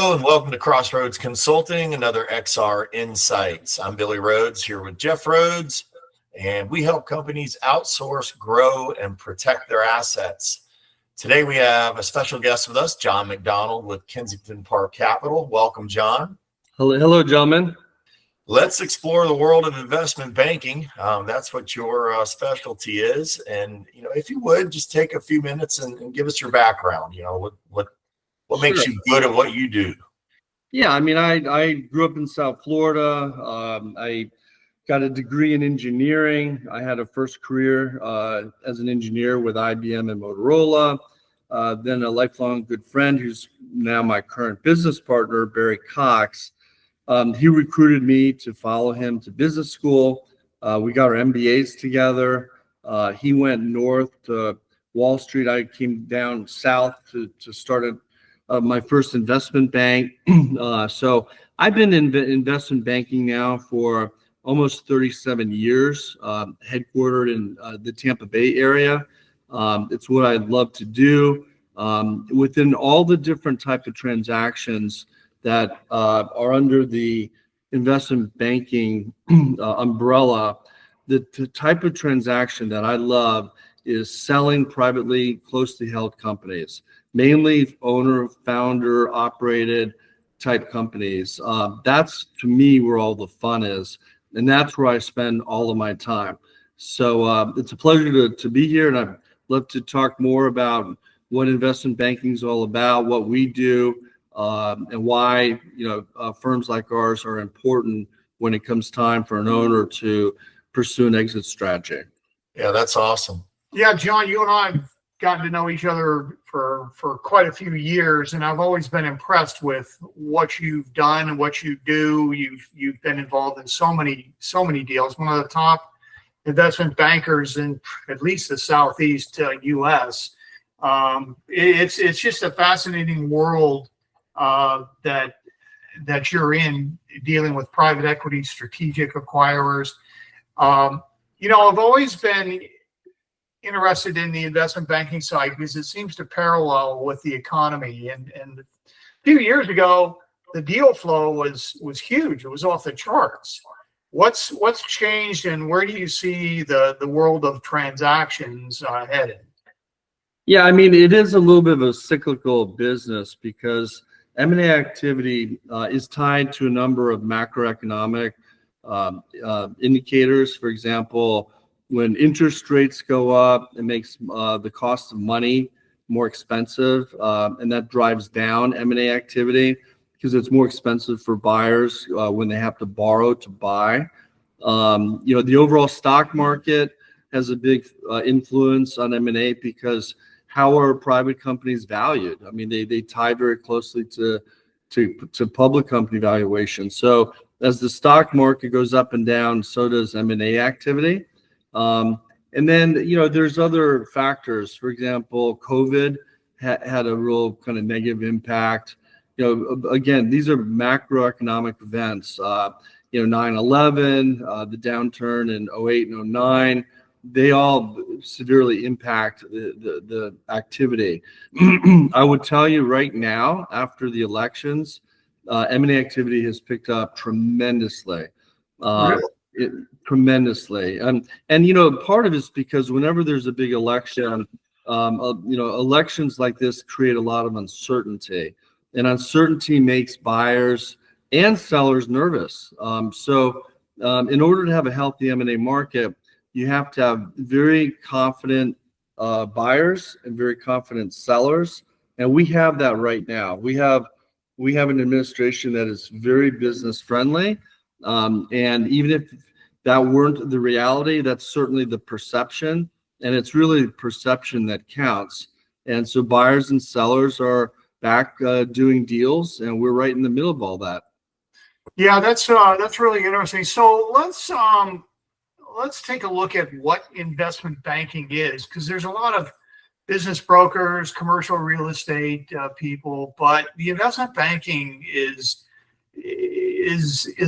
Hello and welcome to Crossroads Consulting, another XR Insights. I'm Billy Rhodes here with Jeff Rhodes, and we help companies outsource, grow, and protect their assets. Today we have a special guest with us, John McDonald with Kensington Park Capital. Welcome, John. Hello, gentlemen. Let's explore the world of investment banking. That's what your specialty is. And, if you would, just take a few minutes and give us your background. What makes you good at what you do? Yeah, I grew up in South Florida. I got a degree in engineering. I had a first career as an engineer with IBM and Motorola. Then a lifelong good friend who's now my current business partner, Barry Cox. He recruited me to follow him to business school. We got our MBAs together. He went north to Wall Street. I came down south to start my first investment bank. So I've been in investment banking now for almost 37 years, headquartered in the Tampa Bay area. It's what I love to do. Within all the different type of transactions that are under the investment banking umbrella, the type of transaction that I love is selling privately closely held companies, mainly owner, founder, operated type companies. That's, to me, where all the fun is. And that's where I spend all of my time. So it's a pleasure to be here. And I'd love to talk more about what investment banking is all about, what we do, and why firms like ours are important when it comes time for an owner to pursue an exit strategy. Yeah, that's awesome. Yeah, John, you and I have gotten to know each other for quite a few years, and I've always been impressed with what you've done and what you do. You've been involved in so many deals. One of the top investment bankers in at least the Southeast U.S. It's just a fascinating world that you're in, dealing with private equity, strategic acquirers. I've always been interested in the investment banking side because it seems to parallel with the economy. And a few years ago, the deal flow was huge. It was off the charts. What's changed, and where do you see the world of transactions headed? Yeah, it is a little bit of a cyclical business because M&A activity is tied to a number of macroeconomic indicators. For example, when interest rates go up, it makes the cost of money more expensive, and that drives down M&A activity because it's more expensive for buyers when they have to borrow to buy. The overall stock market has a big influence on M&A because how are private companies valued? They tie very closely to public company valuation. So as the stock market goes up and down, so does M&A activity. And then, there's other factors. For example, COVID had a real kind of negative impact. Again, these are macroeconomic events. 9/11, the downturn in 08 and 09, they all severely impact the activity. I would tell you right now, after the elections, M&A activity has picked up tremendously. Tremendously. And part of it's because whenever there's a big election, elections like this create a lot of uncertainty, and uncertainty makes buyers and sellers nervous. So in order to have a healthy M&A market, you have to have very confident buyers and very confident sellers. And we have that right now. We have an administration that is very business friendly. And even if that weren't the reality, that's certainly the perception, and it's really perception that counts. And so buyers and sellers are back doing deals, and we're right in the middle of all that. Yeah, that's really interesting. So let's take a look at what investment banking is, because there's a lot of business brokers, commercial real estate people, but the investment banking is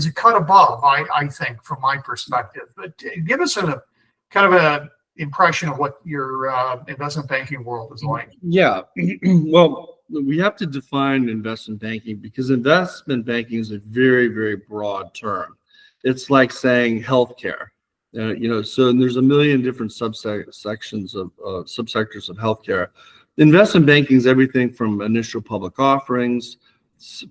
a cut above, I think, from my perspective. But give us a kind of a impression of what your investment banking world is like. Yeah, well, we have to define investment banking, because investment banking is a very, very broad term. It's like saying healthcare. So there's a million different subsections of subsectors of healthcare. Investment banking is everything from initial public offerings,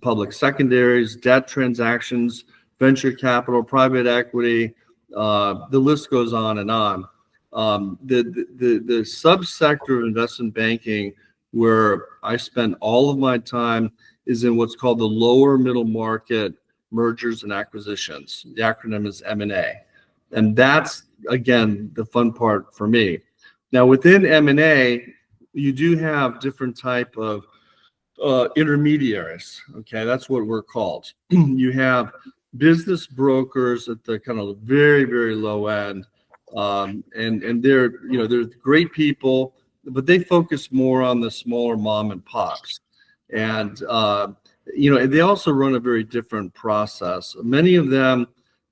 public secondaries, debt transactions, venture capital, private equity. The list goes on and on. The subsector of investment banking where I spend all of my time is in what's called the lower middle market mergers and acquisitions. The acronym is M&A. And that's, again, the fun part for me. Now, within M&A, you do have different type of intermediaries. Okay, that's what we're called. You have business brokers at the kind of very, very low end, and they're great people, but they focus more on the smaller mom and pops, and they also run a very different process. Many of them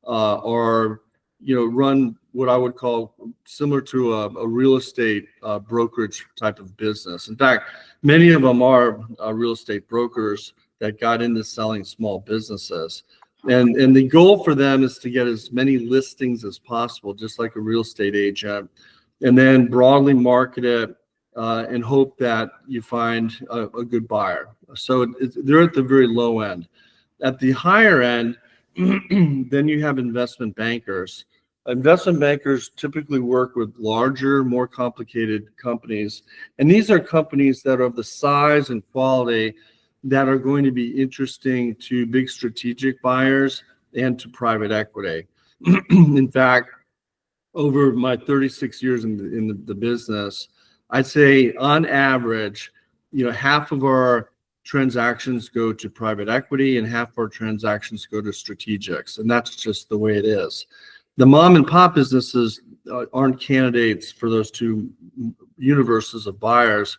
are run what I would call similar to a real estate brokerage type of business. In fact, many of them are real estate brokers that got into selling small businesses. And the goal for them is to get as many listings as possible, just like a real estate agent, and then broadly market it and hope that you find a good buyer. So they're at the very low end. At the higher end, then you have investment bankers. Investment bankers typically work with larger, more complicated companies. And these are companies that are of the size and quality that are going to be interesting to big strategic buyers and to private equity. In fact, over my 36 years in the business, I'd say on average, half of our transactions go to private equity and half of our transactions go to strategics. And that's just the way it is. The mom and pop businesses aren't candidates for those two universes of buyers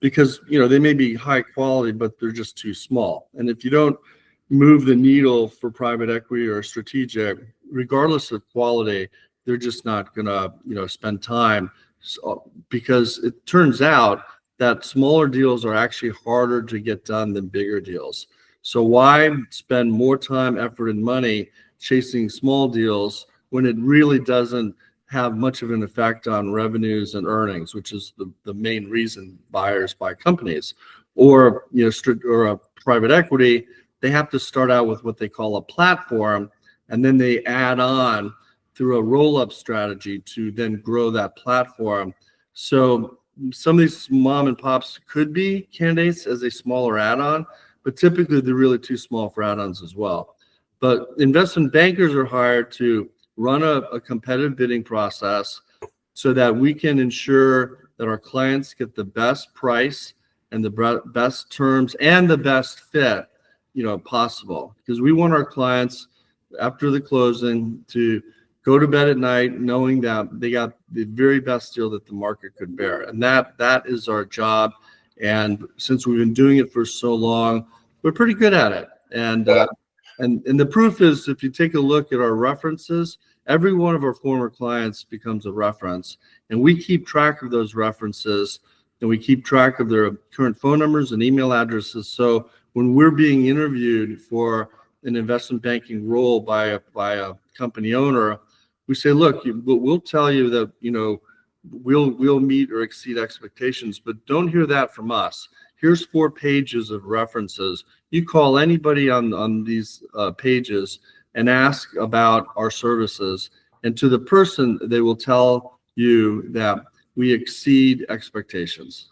because, they may be high quality, but they're just too small. And if you don't move the needle for private equity or strategic, regardless of quality, they're just not going to, spend time because it turns out that smaller deals are actually harder to get done than bigger deals. So why spend more time, effort, and money chasing small deals when it really doesn't have much of an effect on revenues and earnings, which is the main reason buyers buy companies, or a private equity? They have to start out with what they call a platform, and then they add on through a roll-up strategy to then grow that platform. So some of these mom and pops could be candidates as a smaller add-on, but typically they're really too small for add-ons as well. But investment bankers are hired to run a competitive bidding process so that we can ensure that our clients get the best price and the best terms and the best fit, possible. Because we want our clients after the closing to go to bed at night knowing that they got the very best deal that the market could bear. And that is our job. And since we've been doing it for so long, we're pretty good at it. And the proof is, if you take a look at our references, every one of our former clients becomes a reference. And we keep track of those references, and we keep track of their current phone numbers and email addresses. So when we're being interviewed for an investment banking role by a company owner, we say, look, we'll tell you that, we'll meet or exceed expectations, but don't hear that from us. Here's 4 pages of references. You call anybody on these pages and ask about our services. And to the person, they will tell you that we exceed expectations.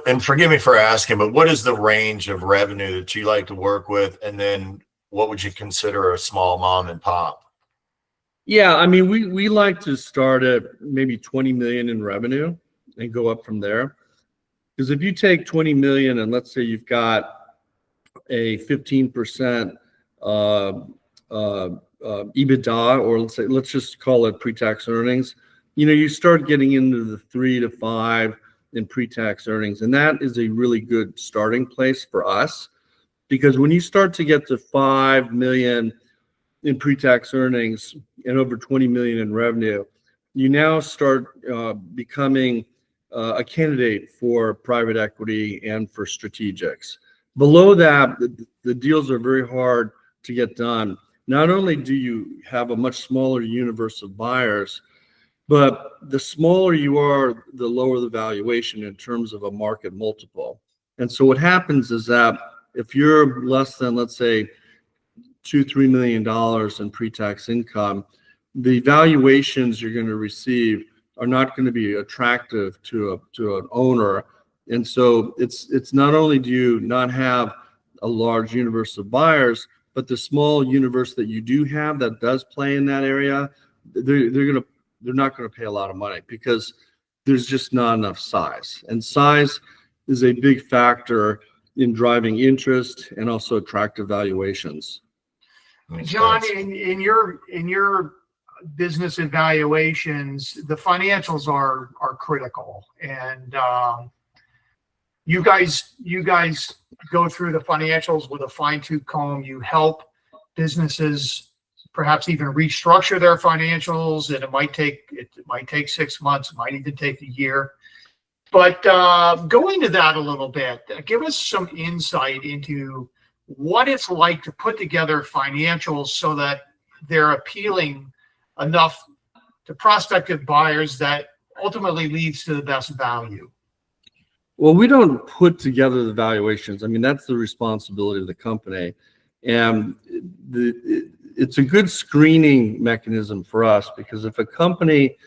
And forgive me for asking, but what is the range of revenue that you like to work with? And then what would you consider a small mom and pop? Yeah, I mean, we like to start at maybe 20 million in revenue and go up from there. Because if you take 20 million and let's say you've got a 15% EBITDA, or let's just call it pre-tax earnings, you start getting into the 3 to 5 in pre-tax earnings. And that is a really good starting place for us, because when you start to get to 5 million in pre-tax earnings and over 20 million in revenue, you now start becoming a candidate for private equity and for strategics. Below that, the deals are very hard to get done. Not only do you have a much smaller universe of buyers, but the smaller you are, the lower the valuation in terms of a market multiple. And so what happens is that if you're less than, let's say, $2-3 million in pre-tax income, the valuations you're going to receive are not going to be attractive to an owner. And so it's not only do you not have a large universe of buyers, but the small universe that you do have that does play in that area, they're not going to pay a lot of money because there's just not enough size. And size is a big factor in driving interest and also attractive valuations. John, in your business evaluations, the financials are critical, and you guys go through the financials with a fine-tooth comb. You help businesses perhaps even restructure their financials, and it might take 6 months, it might even take a year. But go into that a little bit. Give us some insight into what it's like to put together financials so that they're appealing enough to prospective buyers that ultimately leads to the best value. Well, we don't put together the valuations. I mean, that's the responsibility of the company. And it's a good screening mechanism for us, because if a company,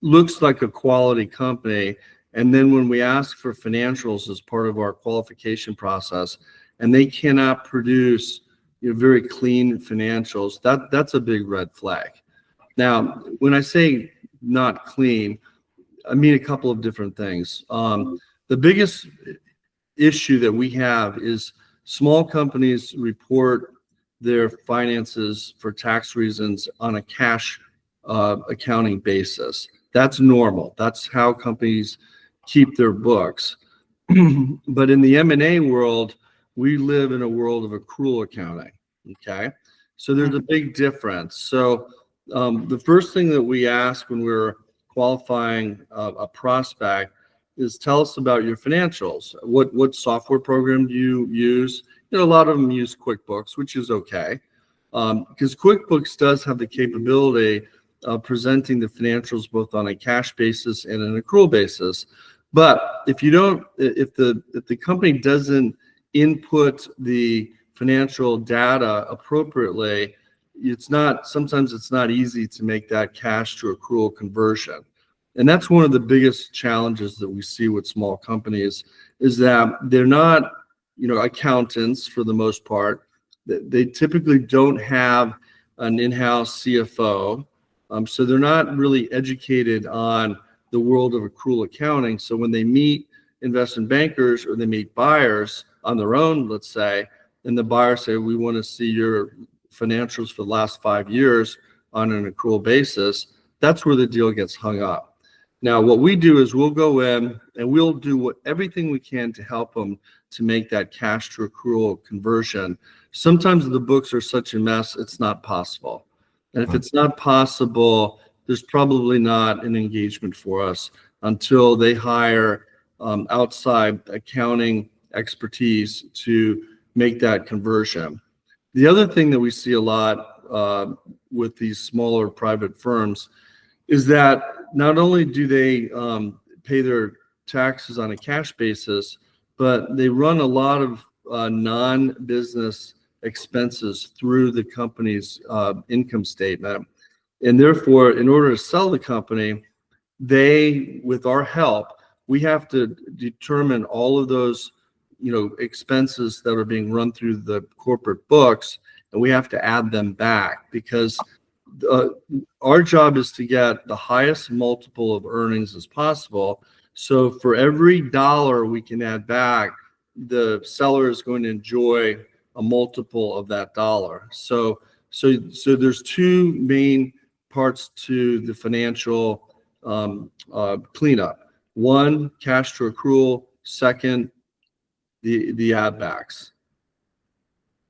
looks like a quality company, and then when we ask for financials as part of our qualification process, and they cannot produce very clean financials, that's a big red flag. Now, when I say not clean, I mean a couple of different things. The biggest issue that we have is small companies report their finances for tax reasons on a cash accounting basis. That's normal. That's how companies keep their books. But in the M&A world, we live in a world of accrual accounting. Okay, so there's a big difference. So the first thing that we ask when we're qualifying a prospect is, tell us about your financials. What software program do you use? A lot of them use QuickBooks, which is okay, because QuickBooks does have the capability of presenting the financials both on a cash basis and an accrual basis. But if the company doesn't input the financial data appropriately, sometimes it's not easy to make that cash to accrual conversion. And that's one of the biggest challenges that we see with small companies, is that they're not, accountants for the most part. They typically don't have an in-house CFO. So they're not really educated on the world of accrual accounting. So when they meet investment bankers or they meet buyers on their own, let's say, and the buyer say, we want to see your financials for the last 5 years on an accrual basis, that's where the deal gets hung up. Now, what we do is we'll go in and we'll do everything we can to help them to make that cash to accrual conversion. Sometimes the books are such a mess, it's not possible. And if it's not possible, there's probably not an engagement for us until they hire outside accounting expertise to make that conversion. The other thing that we see a lot with these smaller private firms is that not only do they pay their taxes on a cash basis, but they run a lot of non-business expenses through the company's income statement. And therefore, in order to sell the company, with our help, we have to determine all of those expenses that are being run through the corporate books, and we have to add them back, because our job is to get the highest multiple of earnings as possible. So for every dollar we can add back, the seller is going to enjoy a multiple of that dollar. So there's two main parts to the financial cleanup. One, cash to accrual. Second, the add backs.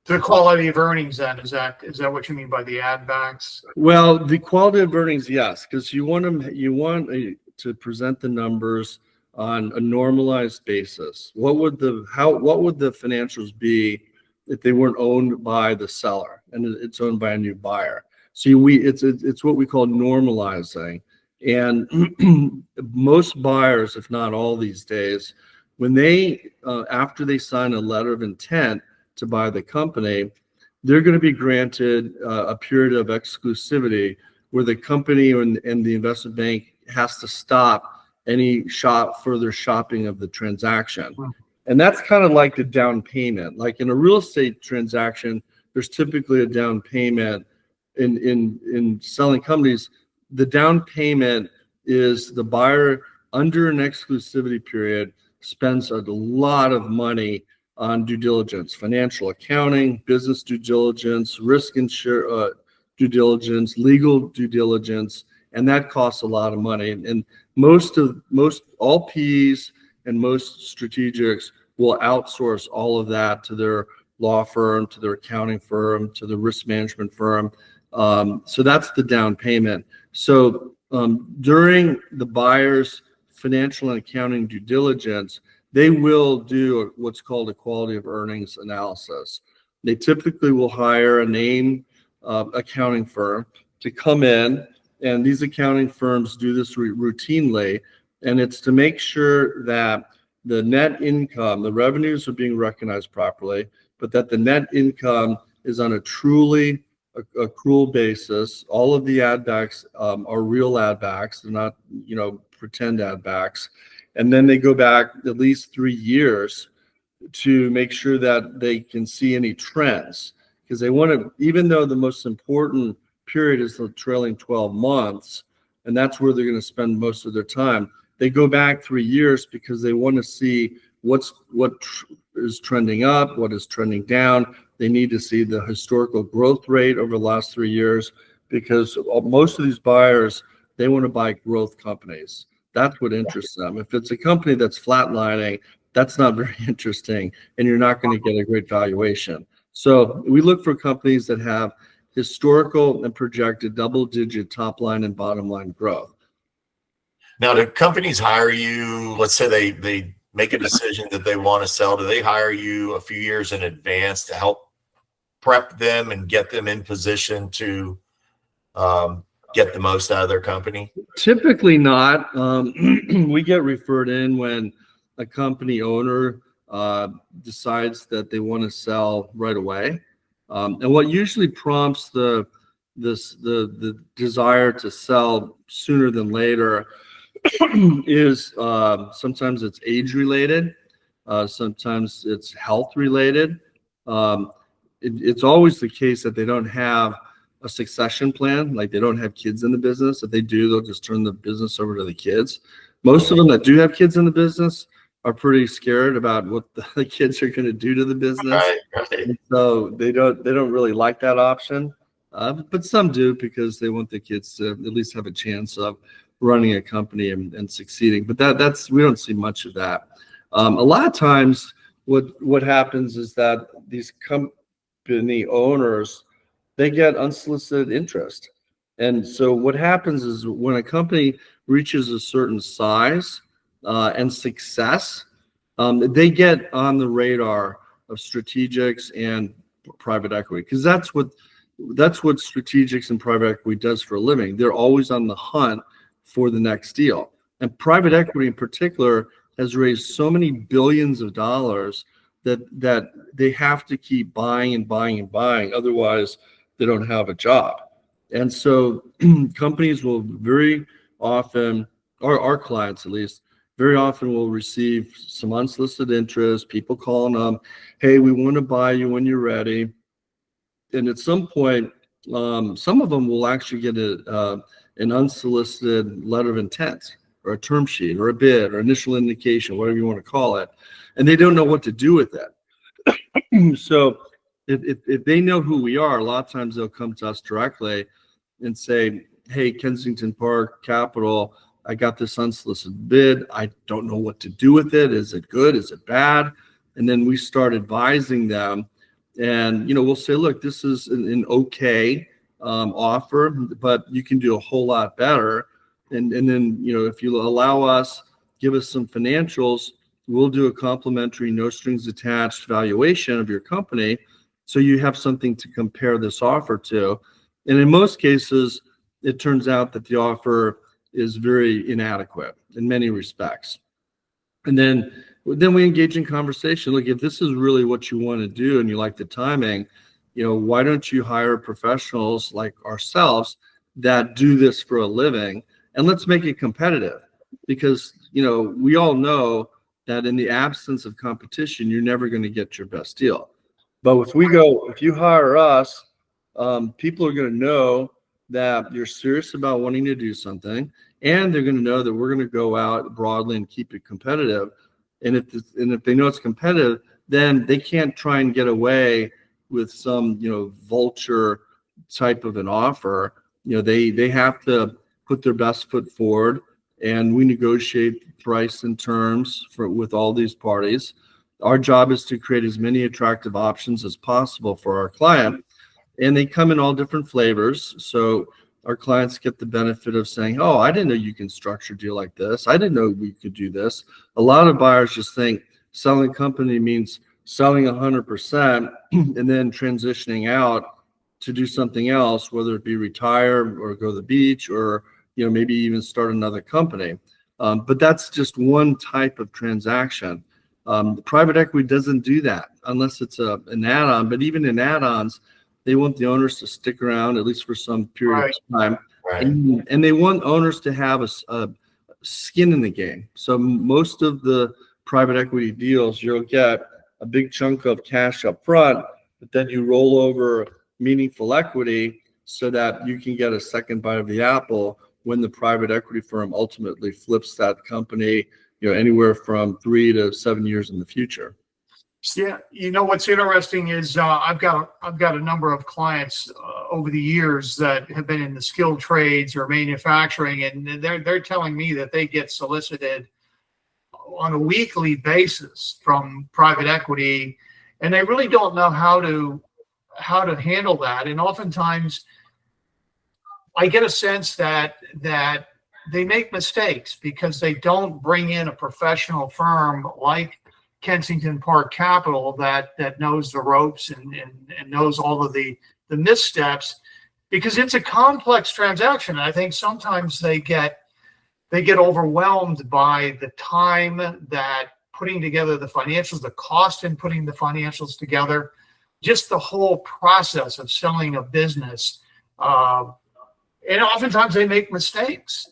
The quality of earnings then, is that what you mean by the add backs? Well, the quality of earnings, yes, because you want to present the numbers on a normalized basis. What would the financials be if they weren't owned by the seller and it's owned by a new buyer? So it's what we call normalizing. And most buyers, if not all these days, when they after they sign a letter of intent to buy the company, they're going to be granted a period of exclusivity where the company and the investment bank has to stop any further shopping of the transaction. And that's kind of like the down payment. Like in a real estate transaction, there's typically a down payment. In selling companies, the down payment is the buyer under an exclusivity period spends a lot of money on due diligence, financial accounting, business due diligence, risk due diligence, legal due diligence, and that costs a lot of money. And all PEs and most strategics will outsource all of that to their law firm, to their accounting firm, to the risk management firm. So that's the down payment. So during the buyer's financial and accounting due diligence, they will do what's called a quality of earnings analysis. They typically will hire a name accounting firm to come in, and these accounting firms do this routinely, and it's to make sure that the net income, the revenues are being recognized properly, but that the net income is on a truly accrual basis. All of the add backs are real add backs. They're not, pretend add backs. And then they go back at least 3 years to make sure that they can see any trends, because they want to, even though the most important period is the trailing 12 months, and that's where they're going to spend most of their time. They go back 3 years because they want to see what is trending up, what is trending down. They need to see the historical growth rate over the last 3 years, because most of these buyers, they want to buy growth companies. That's what interests them. If it's a company that's flatlining, that's not very interesting, and you're not going to get a great valuation. So we look for companies that have historical and projected double-digit top line and bottom line growth. Now, do companies hire you? Let's say they make a decision that they want to sell. Do they hire you a few years in advance to help prep them and get them in position to get the most out of their company? Typically not. We get referred in when a company owner decides that they want to sell right away. And what usually prompts the desire to sell sooner than later is sometimes it's age related, sometimes it's health related. It's always the case that they don't have a succession plan, like they don't have kids in the business. If they do, they'll just turn the business over to the kids. Most of them that do have kids in the business are pretty scared about what the kids are going to do to the business. Right. So they don't really like that option. But some do, because they want the kids to at least have a chance of running a company and succeeding. But that's we don't see much of that. A lot of times what happens is that these company owners, they get unsolicited interest. And so what happens is when a company reaches a certain size and success, they get on the radar of strategics and private equity, because that's what strategics and private equity does for a living. They're always on the hunt for the next deal. And private equity in particular has raised so many billions of dollars that they have to keep buying and buying and buying. Otherwise, they don't have a job. And so companies will very often, or our clients at least, very often will receive some unsolicited interest, people calling them, hey, we want to buy you when you're ready. And at some point, some of them will actually get an unsolicited letter of intent or a term sheet or a bid or initial indication, whatever you want to call it. And they don't know what to do with that. So if they know who we are, a lot of times they'll come to us directly and say, hey, Kensington Park Capital, I got this unsolicited bid. I don't know what to do with it. Is it good? Is it bad? And then we start advising them And, we'll say, look, this is an okay offer, but you can do a whole lot better. And then, if you allow us, give us some financials, we'll do a complimentary, no strings attached valuation of your company. So you have something to compare this offer to. And in most cases, it turns out that the offer is very inadequate in many respects. And then we engage in conversation. Look, if this is really what you want to do and you like the timing, why don't you hire professionals like ourselves that do this for a living, and let's make it competitive. Because, we all know that in the absence of competition, you're never going to get your best deal. But if you hire us, people are going to know that you're serious about wanting to do something, and they're going to know that we're going to go out broadly and keep it competitive. And if they know it's competitive, then they can't try and get away with some, vulture type of an offer. They have to put their best foot forward, and we negotiate price and terms with all these parties. Our job is to create as many attractive options as possible for our client, and they come in all different flavors. So our clients get the benefit of saying, oh, I didn't know you can structure a deal like this. I didn't know we could do this. A lot of buyers just think selling a company means selling 100% and then transitioning out to do something else, whether it be retire or go to the beach or maybe even start another company. But that's just one type of transaction. Private equity doesn't do that unless it's an add-on. But even in add-ons, they want the owners to stick around at least for some period of time. Right. And they want owners to have a skin in the game. So most of the private equity deals, you'll get a big chunk of cash up front, but then you roll over meaningful equity so that you can get a second bite of the apple when the private equity firm ultimately flips that company, anywhere from 3 to 7 years in the future. Yeah, what's interesting is I've got a number of clients over the years that have been in the skilled trades or manufacturing, and they're telling me that they get solicited on a weekly basis from private equity, and they really don't know how to handle that. And oftentimes, I get a sense that they make mistakes because they don't bring in a professional firm like Kensington Park Capital that knows the ropes and knows all of the missteps, because it's a complex transaction. I think sometimes they get overwhelmed by the time that putting together the financials, the cost in putting the financials together, just the whole process of selling a business. And oftentimes they make mistakes.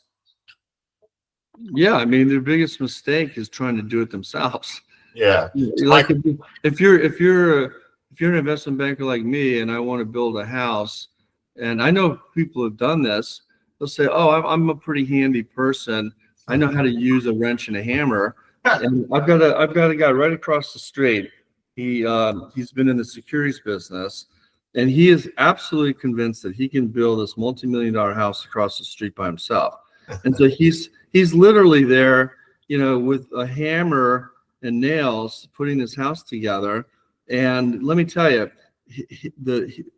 Yeah, I mean, their biggest mistake is trying to do it themselves. Yeah. Like if you're an investment banker like me and I want to build a house, and I know people have done this, they'll say, oh, I'm a pretty handy person. I know how to use a wrench and a hammer. And I've got a guy right across the street. He's been in the securities business, and he is absolutely convinced that he can build this multi-million-dollar house across the street by himself. And so he's literally there, with a hammer and nails, putting this house together. And let me tell you,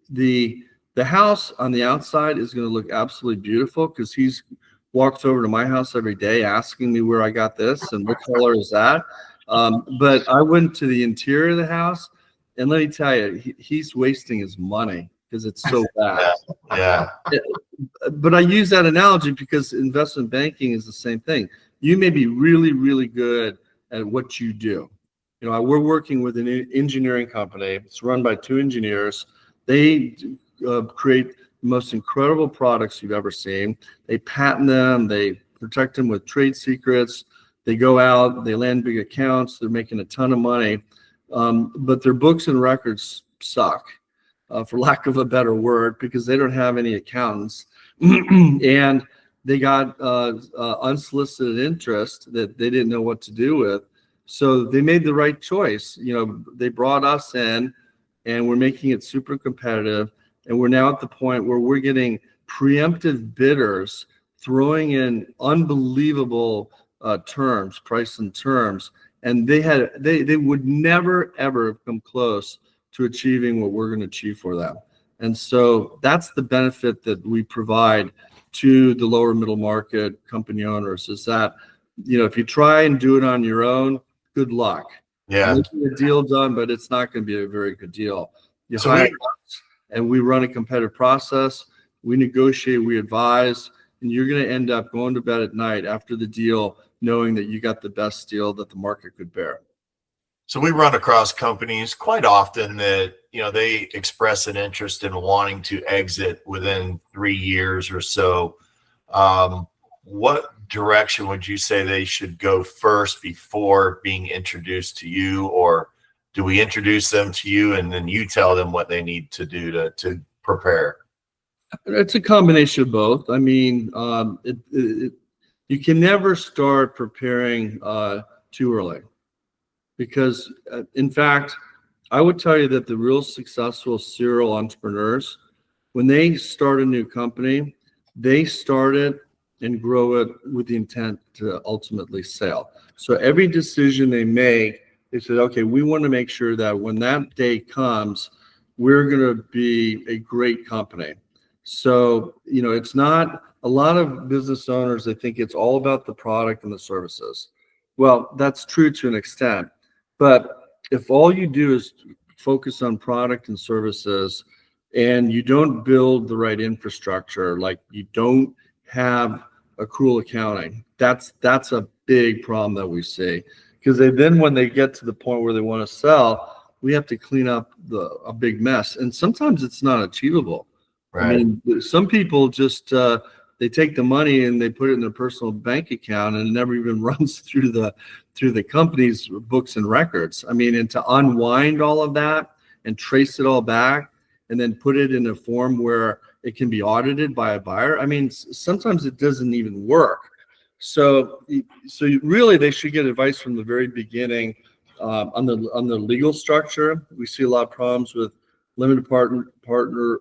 the house on the outside is going to look absolutely beautiful because he's walks over to my house every day asking me where I got this and what color is that. But I went to the interior of the house, and let me tell you, he's wasting his money because it's so bad. Yeah. But I use that analogy because investment banking is the same thing. You may be really, really good at what you do. We're working with an engineering company. It's run by 2 engineers. They create the most incredible products you've ever seen. They patent them. They protect them with trade secrets. They go out. They land big accounts. They're making a ton of money. But their books and records suck, for lack of a better word, because they don't have any accountants. And they got unsolicited interest that they didn't know what to do with. So they made the right choice. They brought us in, and we're making it super competitive. And we're now at the point where we're getting preemptive bidders throwing in unbelievable price and terms. And they would never, ever have come close to achieving what we're going to achieve for them. And so that's the benefit that we provide to the lower middle market company owners, is that, if you try and do it on your own, good luck. Yeah. Making a deal done, but it's not going to be a very good deal. You So hire us, and we run a competitive process. We negotiate, we advise, and you're going to end up going to bed at night after the deal knowing that you got the best deal that the market could bear. So we run across companies quite often that, they express an interest in wanting to exit within 3 years or so. What direction would you say they should go first before being introduced to you? Or do we introduce them to you and then you tell them what they need to do to prepare? It's a combination of both. I mean, you can never start preparing too early, because in fact, I would tell you that the real successful serial entrepreneurs, when they start a new company, they start it and grow it with the intent to ultimately sell. So every decision they make, they said, okay, we want to make sure that when that day comes, we're going to be a great company. So, it's not, a lot of business owners, they think it's all about the product and the services. Well, that's true to an extent. But if all you do is focus on product and services, and you don't build the right infrastructure, like you don't have accrual accounting, that's a big problem that we see. Because then when they get to the point where they want to sell, we have to clean up a big mess. And sometimes it's not achievable. Right. I mean, some people just, they take the money and they put it in their personal bank account, and it never even runs through the company's books and records. I mean, and to unwind all of that and trace it all back and then put it in a form where it can be audited by a buyer, I mean, sometimes it doesn't even work. So really, they should get advice from the very beginning on the legal structure. We see a lot of problems with limited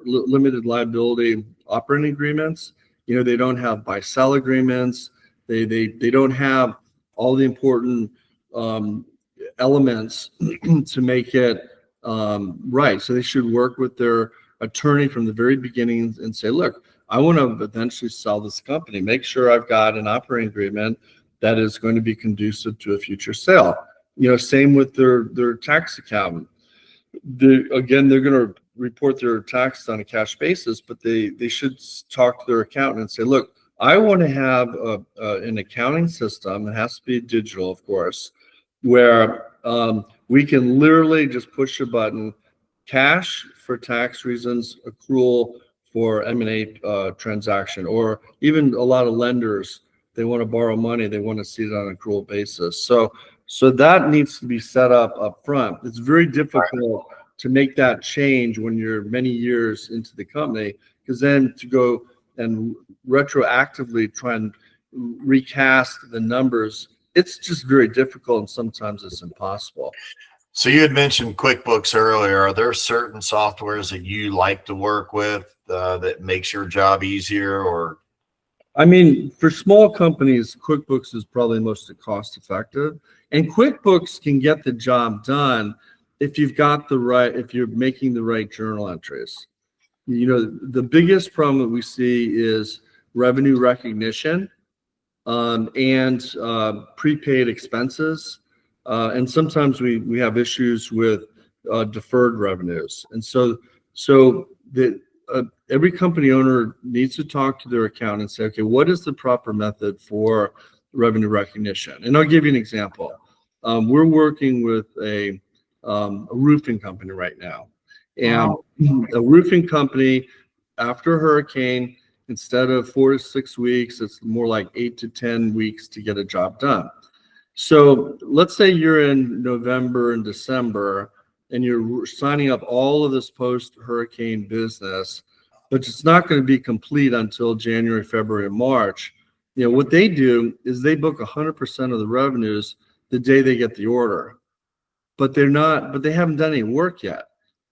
limited liability operating agreements. They don't have buy-sell agreements. They don't have all the important elements to make it right. So they should work with their attorney from the very beginning and say, look, I want to eventually sell this company. Make sure I've got an operating agreement that is going to be conducive to a future sale. Same with their tax accountant. Again, they're going to report their taxes on a cash basis, but they should talk to their accountant and say, look, I want to have an accounting system. It has to be digital, of course, where we can literally just push a button, cash for tax reasons, accrual for M&A transaction, or even a lot of lenders, they want to borrow money, they want to see it on an accrual basis. So that needs to be set up front. It's very difficult to make that change when you're many years into the company, because then to go and retroactively try and recast the numbers, it's just very difficult, and sometimes it's impossible. So you had mentioned QuickBooks earlier. Are there certain softwares that you like to work with that makes your job easier? Or, I mean, for small companies, QuickBooks is probably most cost effective, and QuickBooks can get the job done if you're making the right journal entries. The biggest problem that we see is revenue recognition and prepaid expenses. And sometimes we have issues with deferred revenues. And so every company owner needs to talk to their accountant and say, okay, what is the proper method for revenue recognition? And I'll give you an example. We're working with a roofing company right now. And a roofing company, after a hurricane, instead of 4 to 6 weeks, it's more like 8 to 10 weeks to get a job done. So let's say you're in November and December and you're signing up all of this post-hurricane business, but it's not going to be complete until January, February, and March. What they do is they book 100% of the revenues the day they get the order, but they haven't done any work yet.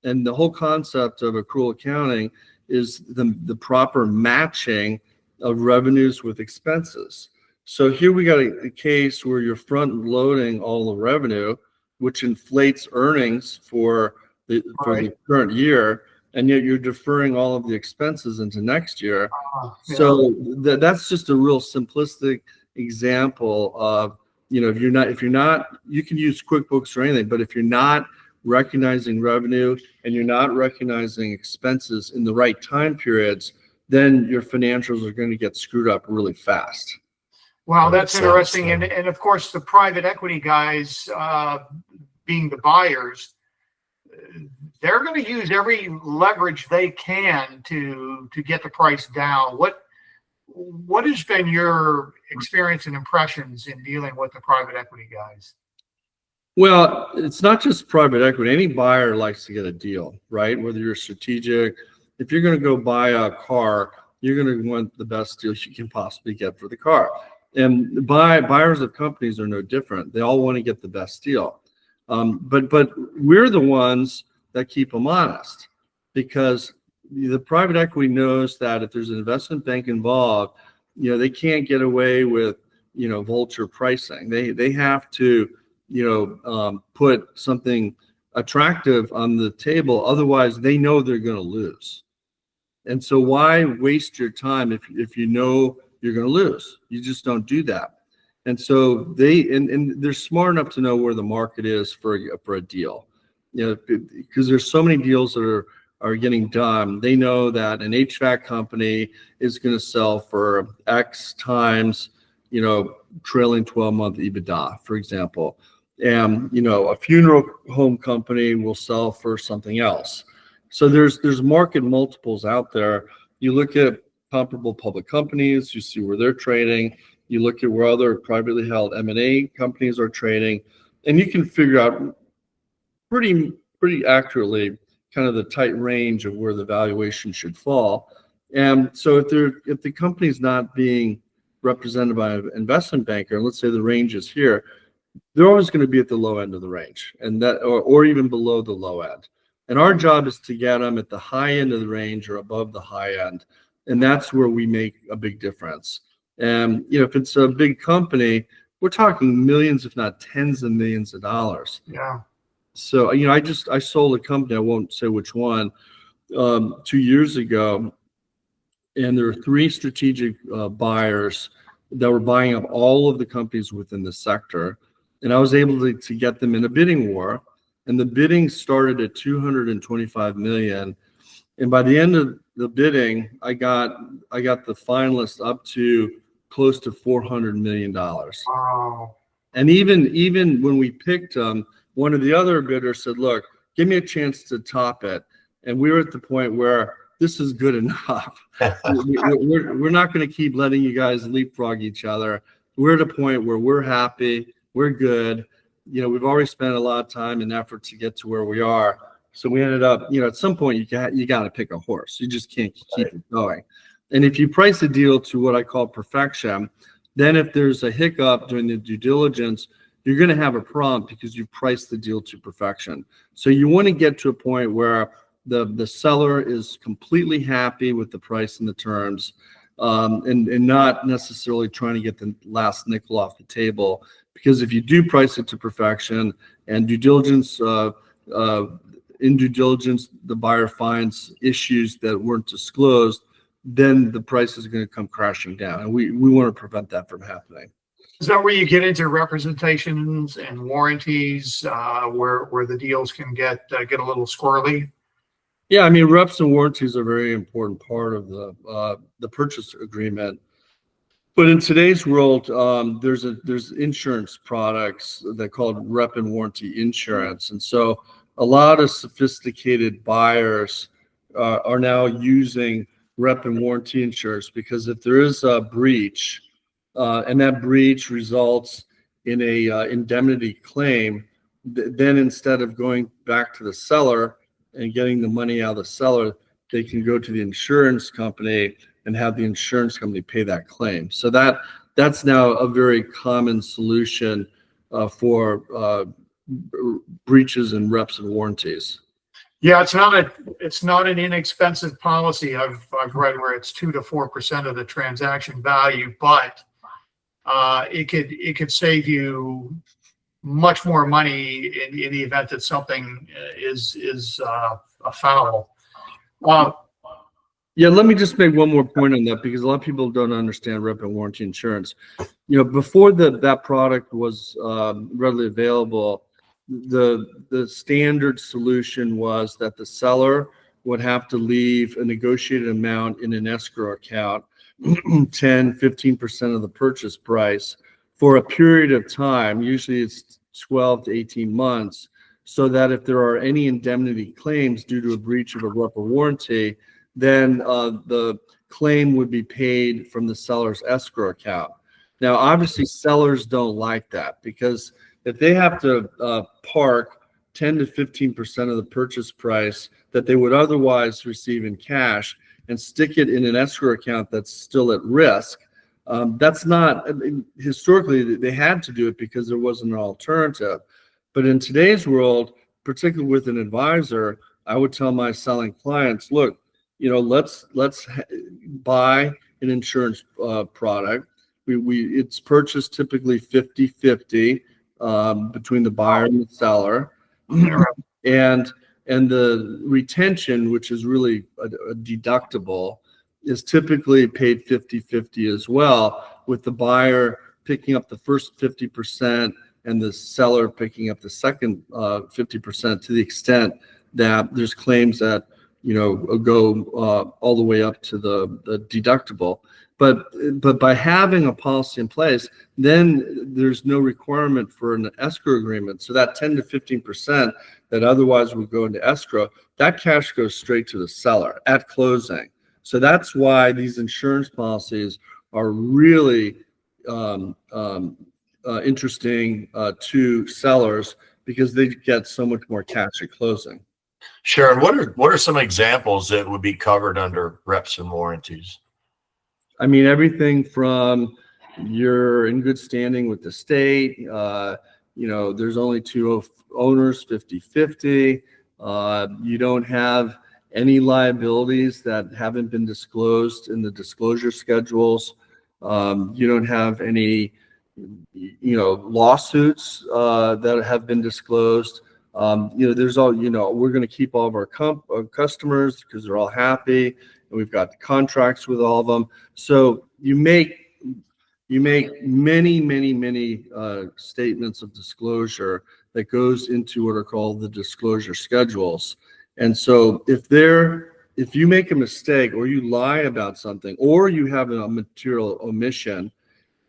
And the whole concept of accrual accounting is the proper matching of revenues with expenses. So here we got a case where you're front loading all the revenue, which inflates earnings for for the current year, and yet you're deferring all of the expenses into next year. Yeah. So that's just a real simplistic example of, if you're not, you can use QuickBooks or anything, but if you're not recognizing revenue and you're not recognizing expenses in the right time periods, then your financials are going to get screwed up really fast. Wow, that's interesting. And of course, the private equity guys, being the buyers, they're going to use every leverage they can to get the price down. What has been your experience and impressions in dealing with the private equity guys? Well, it's not just private equity. Any buyer likes to get a deal, right? Whether you're strategic, if you're going to go buy a car, you're going to want the best deal you can possibly get for the car. And buyers of companies are no different. They all want to get the best deal. But we're the ones that keep them honest, because the private equity knows that if there's an investment bank involved, they can't get away with, vulture pricing. They have to, put something attractive on the table. Otherwise, they know they're going to lose. And so why waste your time if you know you're going to lose? You just don't do that. And so they're smart enough to know where the market is for a deal, because there's so many deals that are getting done. They know that an HVAC company is going to sell for X times, trailing 12-month EBITDA, for example. And, a funeral home company will sell for something else. So there's market multiples out there. You look at comparable public companies, you see where they're trading. You look at where other privately held M&A companies are trading, and you can figure out pretty accurately kind of the tight range of where the valuation should fall. And so if the company's not being represented by an investment banker, and let's say the range is here, they're always going to be at the low end of the range, and that or even below the low end. And our job is to get them at the high end of the range or above the high end, and that's where we make a big difference. And if it's a big company, we're talking millions, if not tens of millions of dollars. Yeah. So I sold a company, I won't say which one, 2 years ago, and there were 3 strategic buyers that were buying up all of the companies within the sector, and I was able to get them in a bidding war, and the bidding started at $225 million, and by the end of the bidding, I got the finalists up to close to $400 million. Wow. And even when we picked them, one of the other bidders said, "Look, give me a chance to top it." And we were at the point where this is good enough. We're not going to keep letting you guys leapfrog each other. We're at a point where we're happy, we're good. We've already spent a lot of time and effort to get to where we are. So we ended up, at some point you got to pick a horse. You just can't keep it going. And if you price a deal to what I call perfection, then if there's a hiccup during the due diligence, you're going to have a problem because you've priced the deal to perfection. So you want to get to a point where the seller is completely happy with the price and the terms, and not necessarily trying to get the last nickel off the table. Because if you do price it to perfection and due diligence, in due diligence, the buyer finds issues that weren't disclosed, then the price is going to come crashing down. And we want to prevent that from happening. Is that where you get into representations and warranties, where the deals can get a little squirrely? Yeah, reps and warranties are a very important part of the purchase agreement. But in today's world, there's insurance products that are called rep and warranty insurance, and so a lot of sophisticated buyers are now using rep and warranty insurance, because if there is a breach, and that breach results in a indemnity claim, then instead of going back to the seller and getting the money out of the seller, they can go to the insurance company and have the insurance company pay that claim. So that's now a very common solution for breaches and reps and warranties. Yeah, it's not an inexpensive policy. I've read where it's 2 to 4% of the transaction value, but it could save you much more money in the event that something is afoul. Yeah, let me just make one more point on that, because a lot of people don't understand rep and warranty insurance. Before that product was readily available, the standard solution was that the seller would have to leave a negotiated amount in an escrow account, 10-15% of the purchase price, for a period of time. Usually it's 12 to 18 months, so that if there are any indemnity claims due to a breach of a rep or warranty, then the claim would be paid from the seller's escrow account. Now, obviously, sellers don't like that, because if they have to park 10 to 15% of the purchase price that they would otherwise receive in cash and stick it in an escrow account that's still at risk, that's not, historically, they had to do it because there wasn't an alternative. But in today's world, particularly with an advisor, I would tell my selling clients, look, let's buy an insurance product. It's purchased typically 50-50 between the buyer and the seller, and the retention, which is really a deductible, is typically paid 50-50 as well, with the buyer picking up the first 50% and the seller picking up the second 50%, to the extent that there's claims that go all the way up to the deductible. But by having a policy in place, then there's no requirement for an escrow agreement. So that 10 to 15% that otherwise would go into escrow, that cash goes straight to the seller at closing. So that's why these insurance policies are really interesting to sellers, because they get so much more cash at closing. Sure. And what are some examples that would be covered under reps and warranties? I mean, everything from you're in good standing with the state, there's only two owners, 50-50. You don't have any liabilities that haven't been disclosed in the disclosure schedules. You don't have any, lawsuits that have been disclosed. There's all, we're going to keep all of our customers because they're all happy, and we've got contracts with all of them. So you make many statements of disclosure that goes into what are called the disclosure schedules. And so if you make a mistake, or you lie about something, or you have a material omission,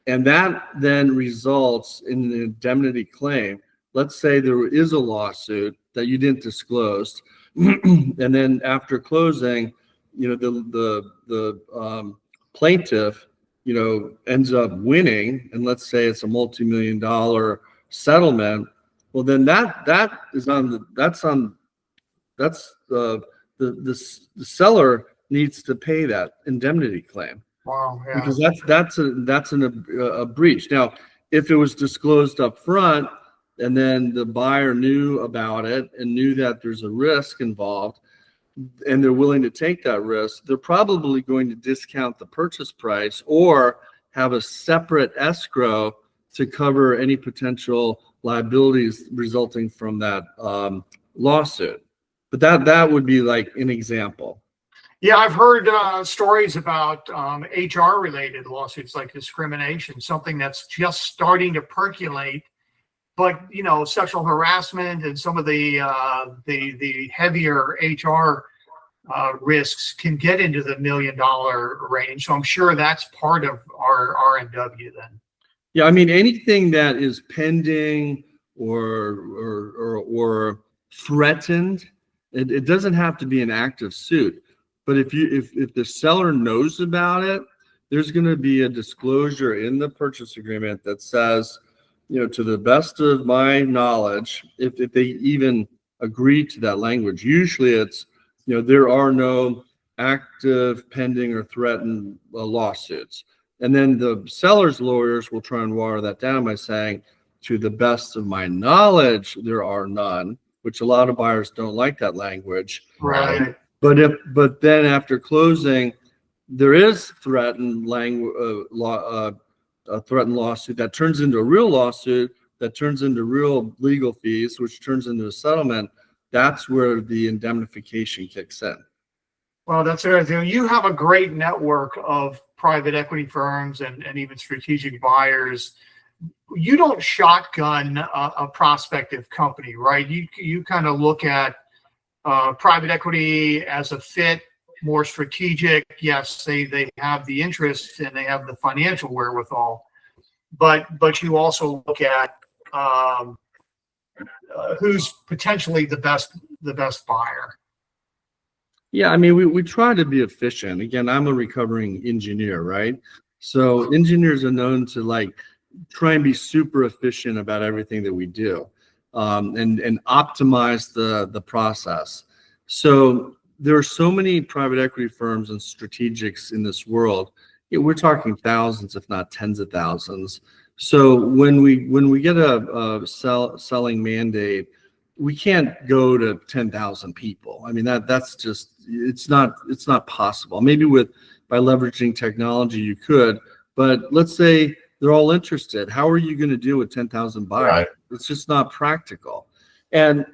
and that then results in an indemnity claim. Let's say there is a lawsuit that you didn't disclose, and then after closing, the plaintiff, ends up winning, and let's say it's a multi-million-dollar settlement. Well, then the seller needs to pay that indemnity claim. Wow, yeah. Because that's a breach. Now, if it was disclosed up front, and then the buyer knew about it and knew that there's a risk involved, and they're willing to take that risk, they're probably going to discount the purchase price or have a separate escrow to cover any potential liabilities resulting from that lawsuit. But that would be like an example. Yeah, I've heard stories about HR-related lawsuits, like discrimination, something that's just starting to percolate. But sexual harassment and some of the heavier HR risks can get into the $1 million range. So I'm sure that's part of our R&W then. Yeah, I mean, anything that is pending or threatened, it doesn't have to be an active suit. But if the seller knows about it, there's going to be a disclosure in the purchase agreement that says, to the best of my knowledge, if they even agree to that language, usually it's, there are no active, pending, or threatened lawsuits. And then the seller's lawyers will try and water that down by saying, to the best of my knowledge, there are none, which a lot of buyers don't like that language. Right. But then after closing, there is threatened a threatened lawsuit that turns into a real lawsuit that turns into real legal fees, which turns into a settlement, that's where the indemnification kicks in. Well, that's everything. You have a great network of private equity firms and even strategic buyers. You don't shotgun a prospective company, right? You kind of look at private equity as a fit, more strategic. Yes, they have the interest and they have the financial wherewithal, but you also look at who's potentially the best buyer. Yeah, I mean, we try to be efficient. Again, I'm a recovering engineer, right? So engineers are known to like try and be super efficient about everything that we do, and optimize the process. So there are so many private equity firms and strategics in this world. We're talking thousands, if not tens of thousands. So when we get a selling mandate, we can't go to 10,000 people. I mean, that's just, it's not possible. Maybe by leveraging technology you could, but let's say they're all interested. How are you going to deal with 10,000 buyers? Right. It's just not practical. And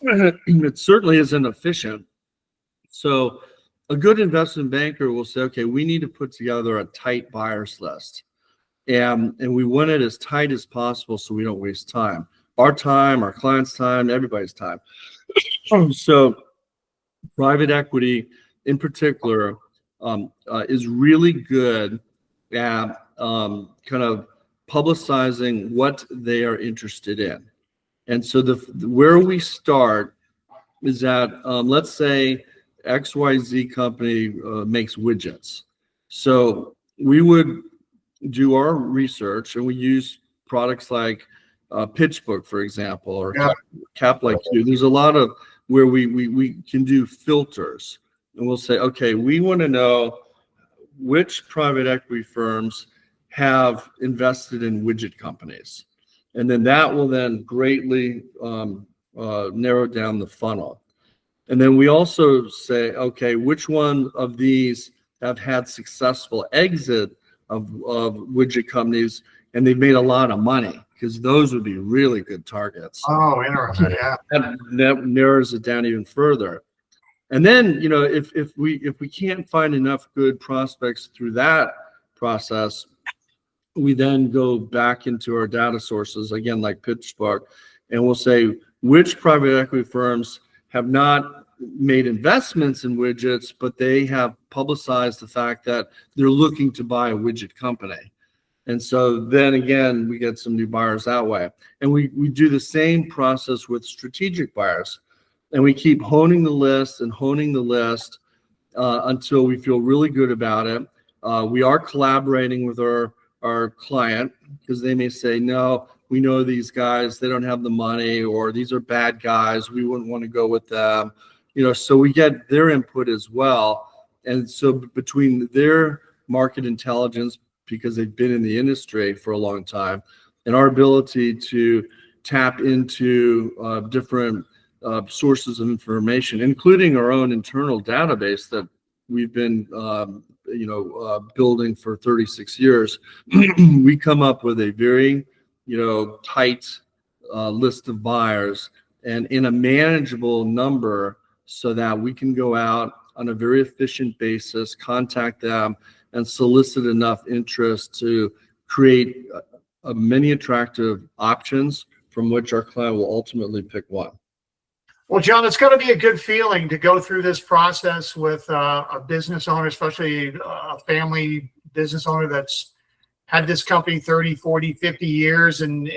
it certainly isn't efficient. So a good investment banker will say, okay, we need to put together a tight buyers list. And we want it as tight as possible so we don't waste time. Our time, our clients' time, everybody's time. So private equity in particular is really good at kind of publicizing what they are interested in. And so where we start is that let's say XYZ company makes widgets. So we would do our research and we use products like PitchBook, for example, or Cap like you. There's a lot of where we can do filters, and we'll say, okay, we want to know which private equity firms have invested in widget companies, and then that will then greatly narrow down the funnel. And then we also say, okay, which one of these have had successful exit of widget companies, and they've made a lot of money, because those would be really good targets. Oh, interesting. Yeah. That narrows it down even further. And then, if we can't find enough good prospects through that process, we then go back into our data sources, again, like PitchBook, and we'll say which private equity firms have not made investments in widgets, but they have publicized the fact that they're looking to buy a widget company. And so then again, we get some new buyers that way. And we do the same process with strategic buyers. And we keep honing the list until we feel really good about it. We are collaborating with our client, because they may say, no, we know these guys, they don't have the money, or these are bad guys, we wouldn't want to go with them. So we get their input as well. And so between their market intelligence, because they've been in the industry for a long time, and our ability to tap into different sources of information, including our own internal database that we've been building for 36 years, we come up with a very tight list of buyers, and in a manageable number, so that we can go out on a very efficient basis, contact them, and solicit enough interest to create many attractive options from which our client will ultimately pick one. Well, John, it's got to be a good feeling to go through this process with a business owner, especially a family business owner that's had this company 30, 40, 50 years, and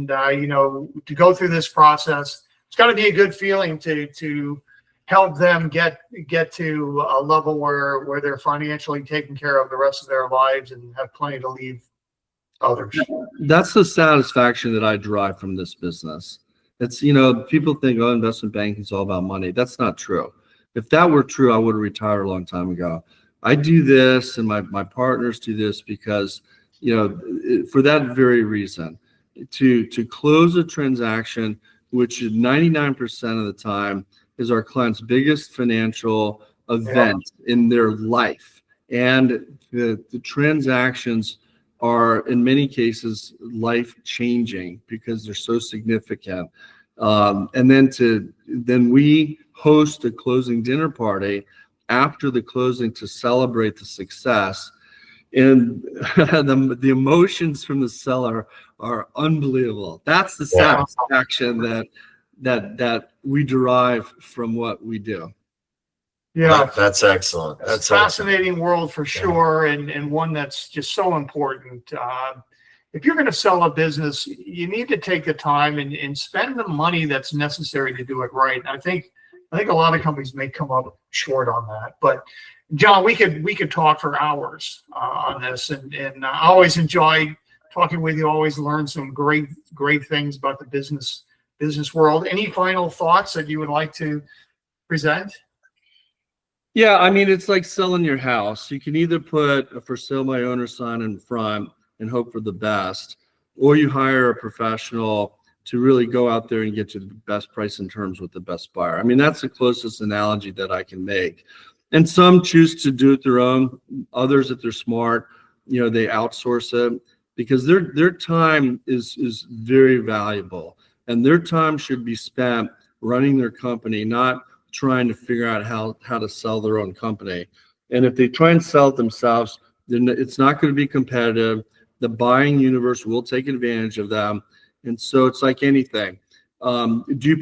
to go through this process. It's got to be a good feeling to help them get to a level where they're financially taken care of the rest of their lives and have plenty to leave others. That's the satisfaction that I derive from this business. It's, people think, oh, investment banking is all about money. That's not true. If that were true, I would have retired a long time ago. I do this, and my partners do this because, for that very reason, to close a transaction, which is 99% of the time is our client's biggest financial event in their life. And the transactions are in many cases life changing because they're so significant. And then we host a closing dinner party after the closing to celebrate the success. And the emotions from the seller are unbelievable. That's the satisfaction that we derive from what we do. Yeah, that's excellent. That's a fascinating world for sure, and one that's just so important. If you're going to sell a business, you need to take the time and spend the money that's necessary to do it right. And I think a lot of companies may come up short on that. But John, we could talk for hours on this, and I always enjoy talking with you. Always learn some great things about the business world. Any final thoughts that you would like to present? Yeah, I mean, it's like selling your house. You can either put a for sale by owner sign in front and hope for the best, or you hire a professional to really go out there and get you the best price and terms with the best buyer. I mean, that's the closest analogy that I can make. And some choose to do it their own. Others, if they're smart, they outsource it because their time is very valuable, and their time should be spent running their company, not trying to figure out how to sell their own company. And if they try and sell it themselves, then it's not going to be competitive. The buying universe will take advantage of them. And so it's like anything. Do you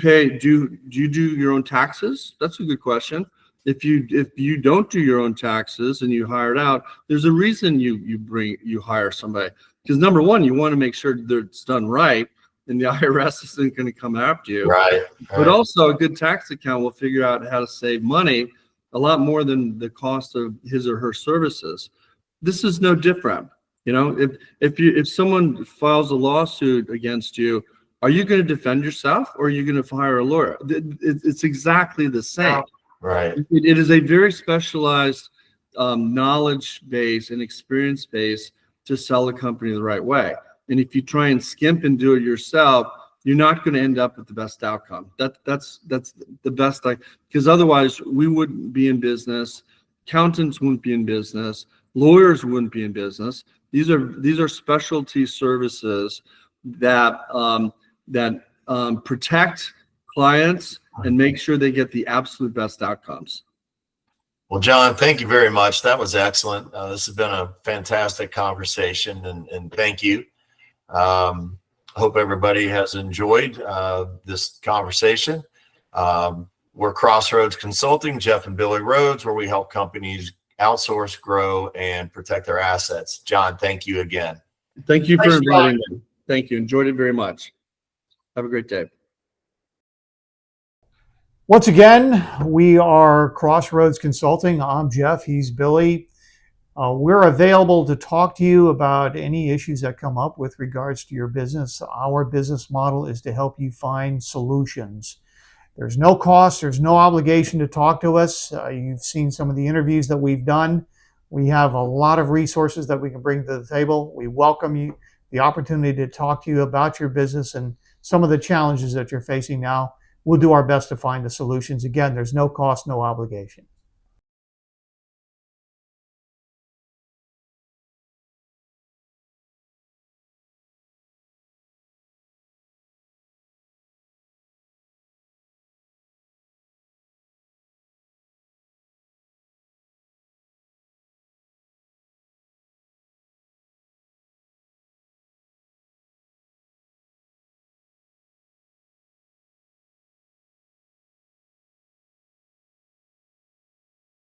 do your own taxes? That's a good question. If you don't do your own taxes and you hire it out, there's a reason you hire somebody. Because number one, you want to make sure that it's done right, and the IRS isn't going to come after you. Right. But also a good tax account will figure out how to save money a lot more than the cost of his or her services. This is no different. If someone files a lawsuit against you, are you going to defend yourself, or are you going to hire a lawyer? It's exactly the same. Right. It is a very specialized knowledge base and experience base to sell a company the right way. And if you try and skimp and do it yourself, you're not going to end up with the best outcome. That's the best because otherwise we wouldn't be in business. Accountants wouldn't be in business. Lawyers wouldn't be in business. These are specialty services that protect clients and make sure they get the absolute best outcomes. Well, John, thank you very much. That was excellent. This has been a fantastic conversation, and thank you. Hope everybody has enjoyed this conversation. We're Crossroads Consulting, Jeff and Billy Rhodes, where we help companies outsource, grow, and protect their assets. John, thank you again. Thank you for inviting me. Thank you. Enjoyed it very much. Have a great day. Once again, we are Crossroads Consulting. I'm Jeff. He's Billy. We're available to talk to you about any issues that come up with regards to your business. Our business model is to help you find solutions. There's no cost, there's no obligation to talk to us. You've seen some of the interviews that we've done. We have a lot of resources that we can bring to the table. We welcome you the opportunity to talk to you about your business and some of the challenges that you're facing now. We'll do our best to find the solutions. Again, there's no cost, no obligation.